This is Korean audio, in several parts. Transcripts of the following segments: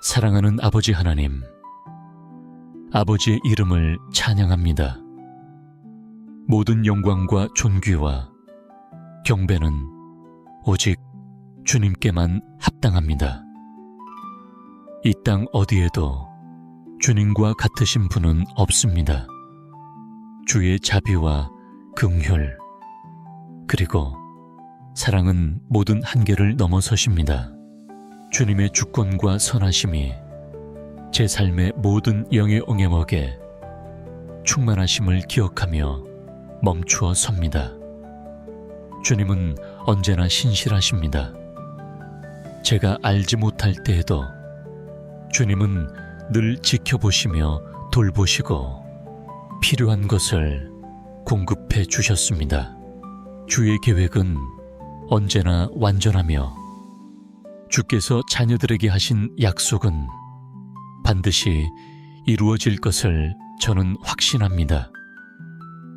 사랑하는 아버지 하나님, 아버지의 이름을 찬양합니다. 모든 영광과 존귀와 경배는 오직 주님께만 합당합니다. 이 땅 어디에도 주님과 같으신 분은 없습니다. 주의 자비와 긍휼, 그리고 사랑은 모든 한계를 넘어서십니다. 주님의 주권과 선하심이 제 삶의 모든 영의 옹해먹에 충만하심을 기억하며 멈추어 섭니다. 주님은 언제나 신실하십니다. 제가 알지 못할 때에도 주님은 늘 지켜보시며 돌보시고 필요한 것을 공급해 주셨습니다. 주의 계획은 언제나 완전하며 주께서 자녀들에게 하신 약속은 반드시 이루어질 것을 저는 확신합니다.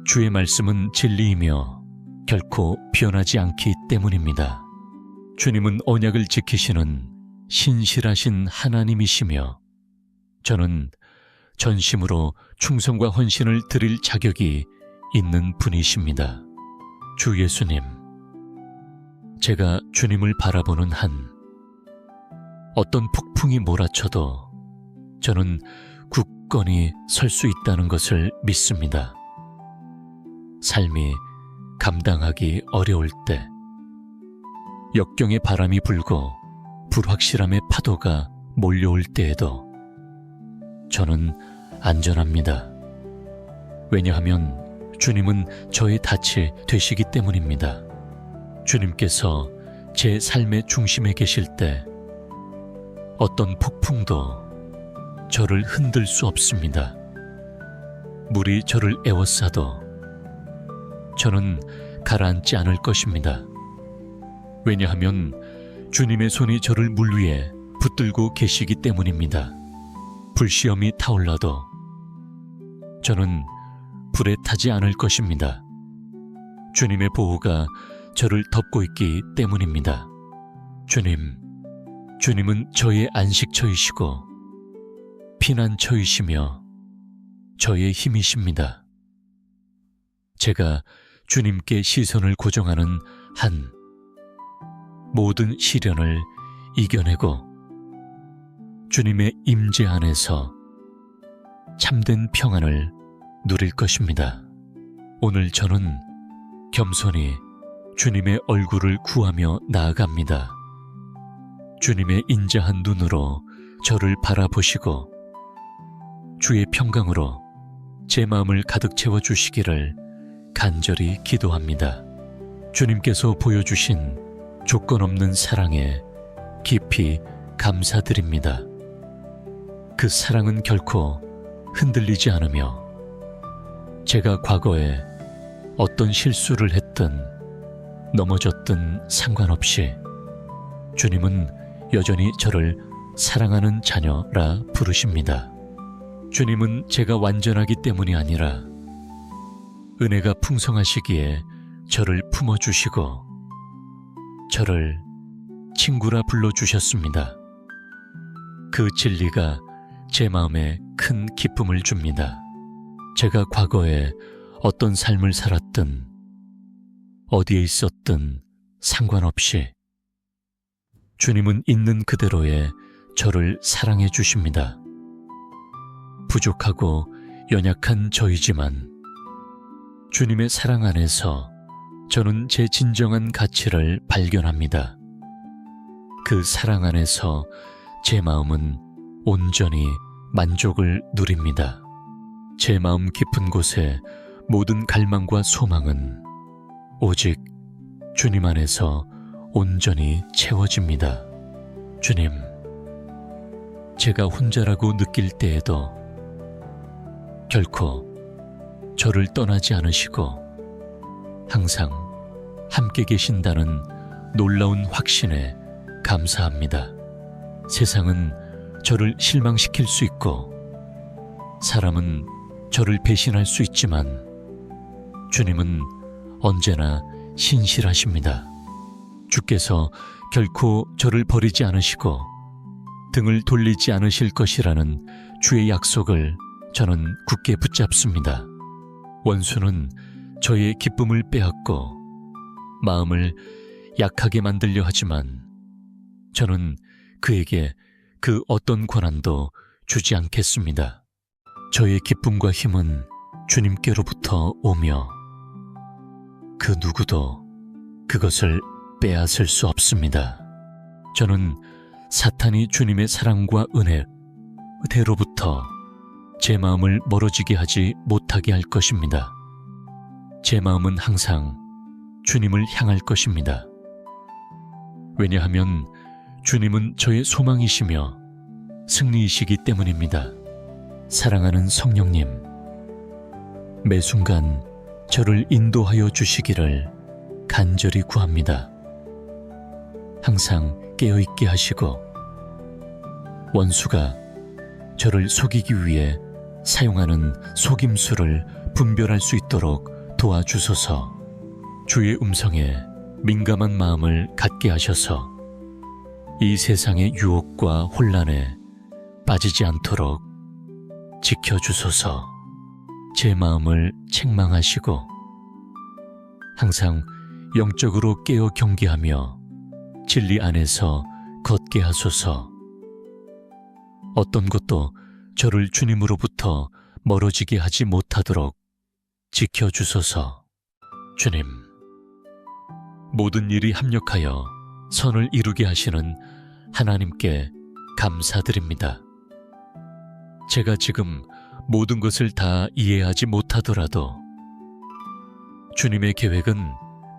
주의 말씀은 진리이며 결코 변하지 않기 때문입니다. 주님은 언약을 지키시는 신실하신 하나님이시며 저는 전심으로 충성과 헌신을 드릴 자격이 있는 분이십니다. 주 예수님, 제가 주님을 바라보는 한 어떤 폭풍이 몰아쳐도 저는 굳건히 설 수 있다는 것을 믿습니다. 삶이 감당하기 어려울 때, 역경의 바람이 불고 불확실함의 파도가 몰려올 때에도 저는 안전합니다. 왜냐하면 주님은 저의 닻이 되시기 때문입니다. 주님께서 제 삶의 중심에 계실 때 어떤 폭풍도 저를 흔들 수 없습니다. 물이 저를 에워싸도 저는 가라앉지 않을 것입니다. 왜냐하면 주님의 손이 저를 물 위에 붙들고 계시기 때문입니다. 불시험이 타올라도 저는 불에 타지 않을 것입니다. 주님의 보호가 저를 덮고 있기 때문입니다. 주님은 저의 안식처이시고 피난처이시며 저의 힘이십니다. 제가 주님께 시선을 고정하는 한 모든 시련을 이겨내고 주님의 임재 안에서 참된 평안을 누릴 것입니다. 오늘 저는 겸손히 주님의 얼굴을 구하며 나아갑니다. 주님의 인자한 눈으로 저를 바라보시고 주의 평강으로 제 마음을 가득 채워주시기를 간절히 기도합니다. 주님께서 보여주신 조건 없는 사랑에 깊이 감사드립니다. 그 사랑은 결코 흔들리지 않으며 제가 과거에 어떤 실수를 했든 넘어졌든 상관없이 주님은 여전히 저를 사랑하는 자녀라 부르십니다. 주님은 제가 완전하기 때문이 아니라 은혜가 풍성하시기에 저를 품어주시고 저를 친구라 불러주셨습니다. 그 진리가 제 마음에 큰 기쁨을 줍니다. 제가 과거에 어떤 삶을 살았든 어디에 있었든 상관없이 주님은 있는 그대로의 저를 사랑해 주십니다. 부족하고 연약한 저이지만 주님의 사랑 안에서 저는 제 진정한 가치를 발견합니다. 그 사랑 안에서 제 마음은 온전히 만족을 누립니다. 제 마음 깊은 곳에 모든 갈망과 소망은 오직 주님 안에서 온전히 채워집니다. 주님, 제가 혼자라고 느낄 때에도 결코 저를 떠나지 않으시고 항상 함께 계신다는 놀라운 확신에 감사합니다. 세상은 저를 실망시킬 수 있고 사람은 저를 배신할 수 있지만 주님은 언제나 신실하십니다. 주께서 결코 저를 버리지 않으시고 등을 돌리지 않으실 것이라는 주의 약속을 저는 굳게 붙잡습니다. 원수는 저의 기쁨을 빼앗고 마음을 약하게 만들려 하지만 저는 그에게 그 어떤 권한도 주지 않겠습니다. 저의 기쁨과 힘은 주님께로부터 오며 그 누구도 그것을 빼앗을 수 없습니다. 저는 사탄이 주님의 사랑과 은혜대로부터 제 마음을 멀어지게 하지 못하게 할 것입니다. 제 마음은 항상 주님을 향할 것입니다. 왜냐하면 주님은 저의 소망이시며 승리이시기 때문입니다. 사랑하는 성령님, 매 순간 저를 인도하여 주시기를 간절히 구합니다. 항상 깨어있게 하시고 원수가 저를 속이기 위해 사용하는 속임수를 분별할 수 있도록 도와주소서. 주의 음성에 민감한 마음을 갖게 하셔서 이 세상의 유혹과 혼란에 빠지지 않도록 지켜주소서. 제 마음을 책망하시고 항상 영적으로 깨어 경계하며 진리 안에서 걷게 하소서. 어떤 것도 저를 주님으로부터 멀어지게 하지 못하도록 지켜주소서. 주님, 모든 일이 합력하여 선을 이루게 하시는 하나님께 감사드립니다. 제가 지금 모든 것을 다 이해하지 못하더라도 주님의 계획은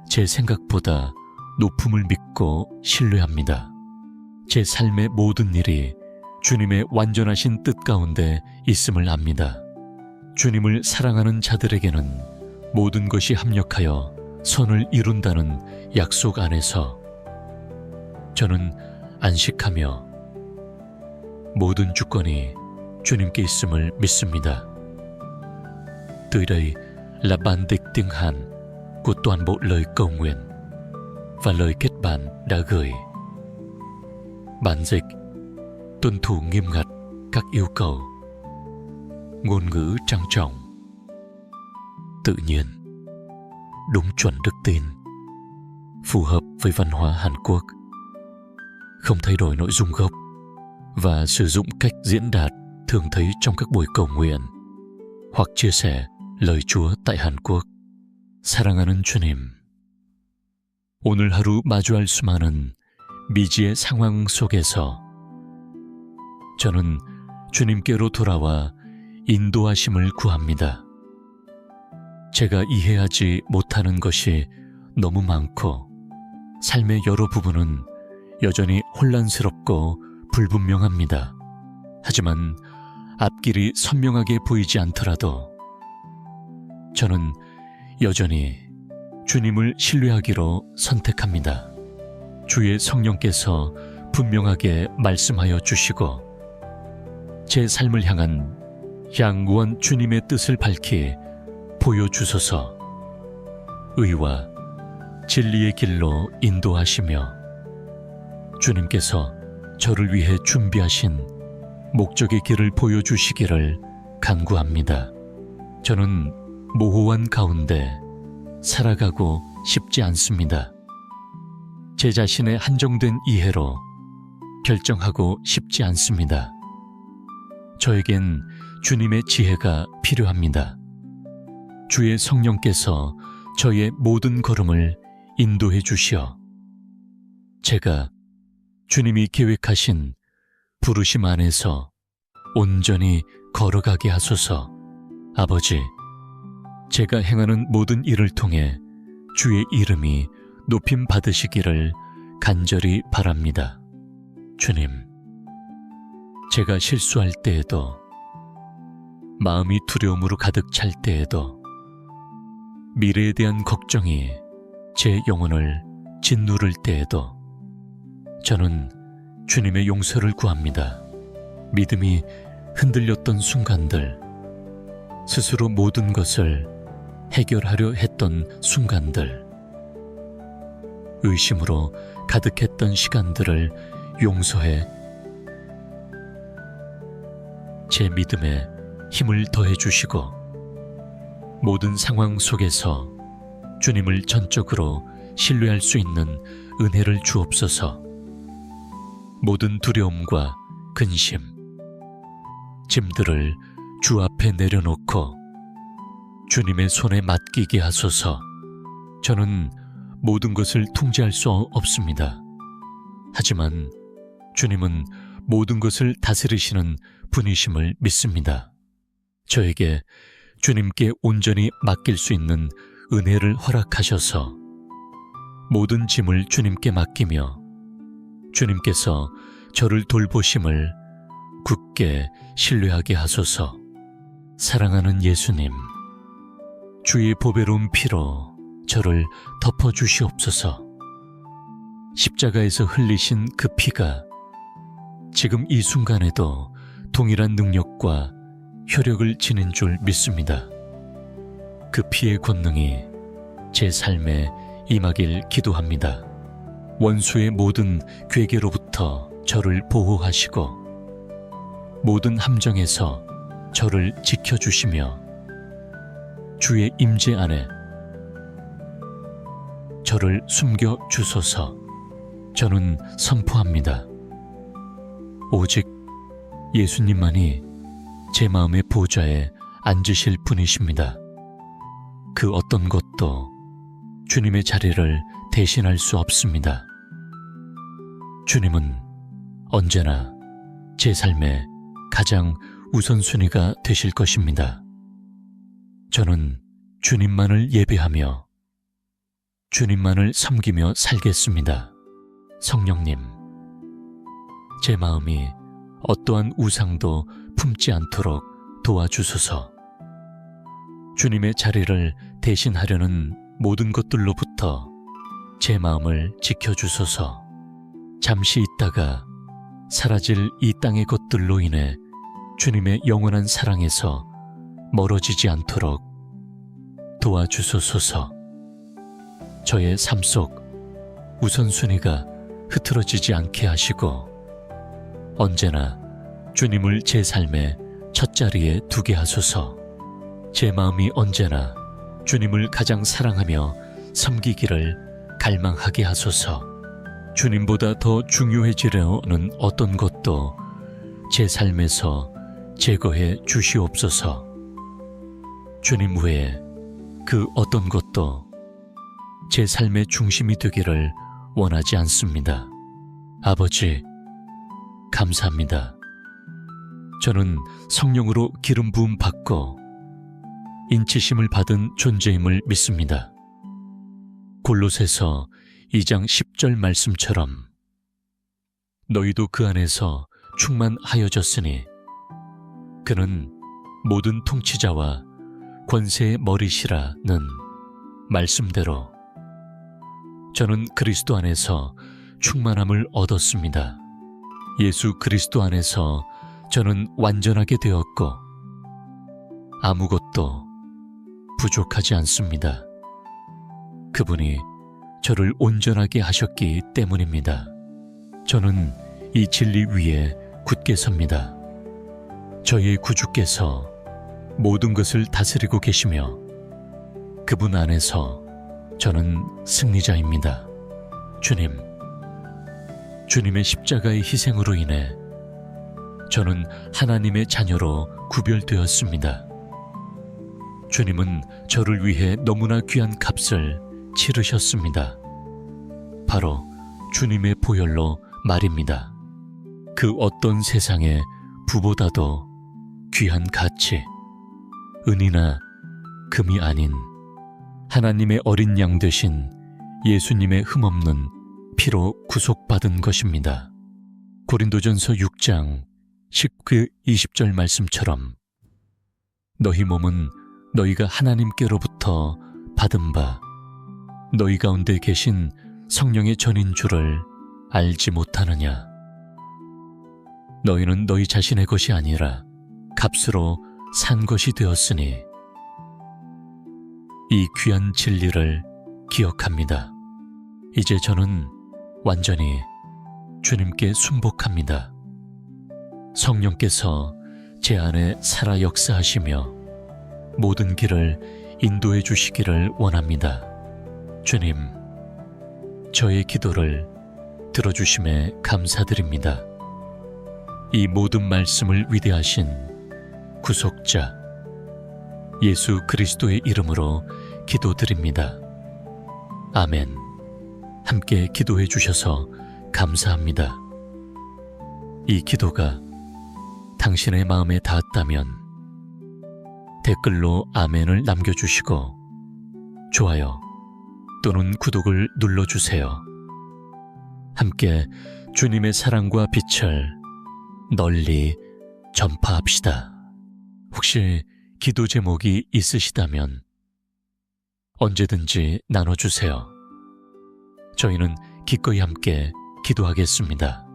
제 생각보다 높음을 믿고 신뢰합니다. 제 삶의 모든 일이 주님의 완전하신 뜻 가운데 있음을 압니다. 주님을 사랑하는 자들에게는 모든 것이 합력하여 선을 이룬다는 약속 안에서 저는 안식하며 모든 주권이 주님께 있음을 믿습니다. Từ đây là bản dịch tiếng Hàn của toàn bộ lời cầu nguyện và lời kết bạn đã gửi. Bản dịch tuân thủ nghiêm ngặt các yêu cầu, ngôn ngữ trang trọng, tự nhiên, đúng chuẩn đức tin, phù hợp với văn hóa Hàn Quốc, không thay đổi nội dung gốc và sử dụng cách diễn đạt thường thấy trong các buổi cầu nguyện hoặc chia sẻ lời Chúa tại Hàn Quốc. 사랑하는 주님, 오늘 하루 마주할 수많은 미지의 상황 속에서 저는 주님께로 돌아와 인도하심을 구합니다. 제가 이해하지 못하는 것이 너무 많고 삶의 여러 부분은 여전히 혼란스럽고 불분명합니다. 하지만 앞길이 선명하게 보이지 않더라도 저는 여전히 주님을 신뢰하기로 선택합니다. 주의 성령께서 분명하게 말씀하여 주시고 제 삶을 향한 양구한 주님의 뜻을 밝히 보여주소서. 의와 진리의 길로 인도하시며 주님께서 저를 위해 준비하신 목적의 길을 보여주시기를 간구합니다. 저는 모호한 가운데 살아가고 싶지 않습니다. 제 자신의 한정된 이해로 결정하고 싶지 않습니다. 저에겐 주님의 지혜가 필요합니다. 주의 성령께서 저의 모든 걸음을 인도해 주시어 제가 주님이 계획하신 부르심 안에서 온전히 걸어가게 하소서. 아버지, 제가 행하는 모든 일을 통해 주의 이름이 높임 받으시기를 간절히 바랍니다. 주님, 제가 실수할 때에도, 마음이 두려움으로 가득 찰 때에도, 미래에 대한 걱정이 제 영혼을 짓누를 때에도 저는 주님의 용서를 구합니다. 믿음이 흔들렸던 순간들, 스스로 모든 것을 해결하려 했던 순간들, 의심으로 가득했던 시간들을 용서해 제 믿음에 힘을 더해 주시고 모든 상황 속에서 주님을 전적으로 신뢰할 수 있는 은혜를 주옵소서. 모든 두려움과 근심, 짐들을 주 앞에 내려놓고 주님의 손에 맡기게 하소서. 저는 모든 것을 통제할 수 없습니다. 하지만 주님은 모든 것을 다스리시는 분이심을 믿습니다. 저에게 주님께 온전히 맡길 수 있는 은혜를 허락하셔서 모든 짐을 주님께 맡기며 주님께서 저를 돌보심을 굳게 신뢰하게 하소서. 사랑하는 예수님, 주의 보배로운 피로 저를 덮어주시옵소서. 십자가에서 흘리신 그 피가 지금 이 순간에도 동일한 능력과 효력을 지닌 줄 믿습니다. 그 피의 권능이 제 삶에 임하길 기도합니다. 원수의 모든 괴계로부터 저를 보호하시고 모든 함정에서 저를 지켜주시며 주의 임재 안에 저를 숨겨 주소서. 저는 선포합니다. 오직 예수님만이 제 마음의 보좌에 앉으실 분이십니다. 그 어떤 것도 주님의 자리를 대신할 수 없습니다. 주님은 언제나 제 삶의 가장 우선순위가 되실 것입니다. 저는 주님만을 예배하며 주님만을 섬기며 살겠습니다. 성령님, 제 마음이 어떠한 우상도 품지 않도록 도와주소서. 주님의 자리를 대신하려는 모든 것들로부터 제 마음을 지켜주소서. 잠시 있다가 사라질 이 땅의 것들로 인해 주님의 영원한 사랑에서 멀어지지 않도록 도와주소서. 저의 삶 속 우선순위가 흐트러지지 않게 하시고 언제나 주님을 제 삶의 첫 자리에 두게 하소서. 제 마음이 언제나 주님을 가장 사랑하며 섬기기를 갈망하게 하소서. 주님보다 더 중요해지려는 어떤 것도 제 삶에서 제거해 주시옵소서. 주님 외에 그 어떤 것도 제 삶의 중심이 되기를 원하지 않습니다. 아버지, 감사합니다. 저는 성령으로 기름 부음 받고 인치심을 받은 존재임을 믿습니다. 골로새서 2장 10절 말씀처럼 너희도 그 안에서 충만하여졌으니 그는 모든 통치자와 권세의 머리시라는 말씀대로 저는 그리스도 안에서 충만함을 얻었습니다. 예수 그리스도 안에서 저는 완전하게 되었고 아무것도 부족하지 않습니다. 그분이 저를 온전하게 하셨기 때문입니다. 저는 이 진리 위에 굳게 섭니다. 저희 구주께서 모든 것을 다스리고 계시며 그분 안에서 저는 승리자입니다. 주님의 십자가의 희생으로 인해 저는 하나님의 자녀로 구별되었습니다. 주님은 저를 위해 너무나 귀한 값을 치르셨습니다. 바로 주님의 보혈로 말입니다. 그 어떤 세상의 부보다도 귀한 가치, 은이나 금이 아닌 하나님의 어린 양 되신 예수님의 흠없는 피로 구속받은 것입니다. 고린도전서 6장 19, 20절 말씀처럼 너희 몸은 너희가 하나님께로부터 받은 바 너희 가운데 계신 성령의 전인 줄을 알지 못하느냐. 너희는 너희 자신의 것이 아니라 값으로 산 것이 되었으니 이 귀한 진리를 기억합니다. 이제 저는 완전히 주님께 순복합니다. 성령께서 제 안에 살아 역사하시며 모든 길을 인도해 주시기를 원합니다. 주님, 저의 기도를 들어주심에 감사드립니다. 이 모든 말씀을 위대하신 구속자 예수 그리스도의 이름으로 기도드립니다. 아멘. 함께 기도해 주셔서 감사합니다. 이 기도가 당신의 마음에 닿았다면 댓글로 아멘을 남겨주시고 좋아요 또는 구독을 눌러주세요. 함께 주님의 사랑과 빛을 널리 전파합시다. 혹시 기도 제목이 있으시다면 언제든지 나눠주세요. 저희는 기꺼이 함께 기도하겠습니다.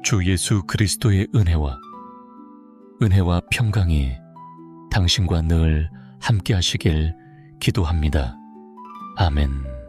주 예수 그리스도의 은혜와 평강이 당신과 늘 함께 하시길 기도합니다. 아멘.